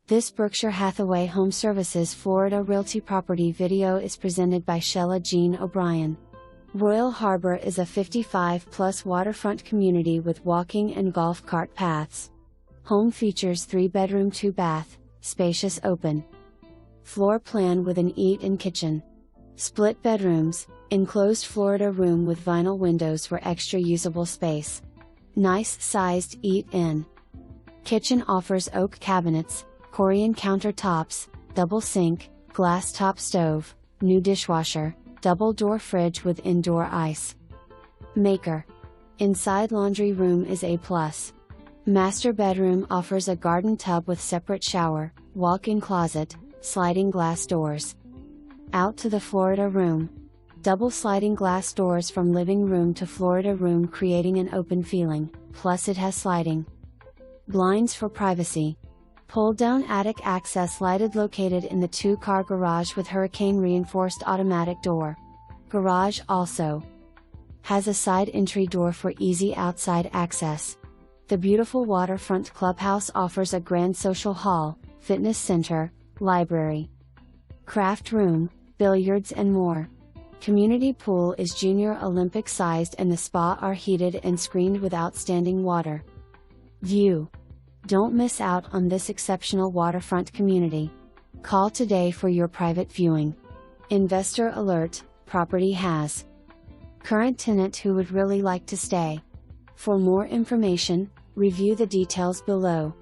This Berkshire Hathaway HomeServices Florida Realty property video is presented by Shella Jean O'Brien. Royal Harbor is a 55-plus waterfront community with walking and golf cart paths. Home features 3-bedroom 2-bath, spacious open floor plan with an eat-in kitchen. Split bedrooms, enclosed Florida room with vinyl windows for extra usable space. Nice-sized eat-in kitchen offers oak cabinets, Corian countertops, double sink, glass top stove, new dishwasher, double door fridge with indoor ice maker. Inside laundry room is A+. Master bedroom offers a garden tub with separate shower, walk-in closet, sliding glass doors. Out to the Florida room. Double sliding glass doors from living room to Florida room creating an open feeling, plus it has sliding blinds for privacy. Pull-down attic access lighted located in the 2-car garage with hurricane-reinforced automatic door. Garage also has a side entry door for easy outside access. The beautiful waterfront clubhouse offers a grand social hall, fitness center, library, craft room, billiards and more. Community pool is junior Olympic sized and the spa are heated and screened with outstanding water view. Don't miss out on this exceptional waterfront community. Call today for your private viewing. Investor alert, property has current tenant who would really like to stay. For more information, review the details below.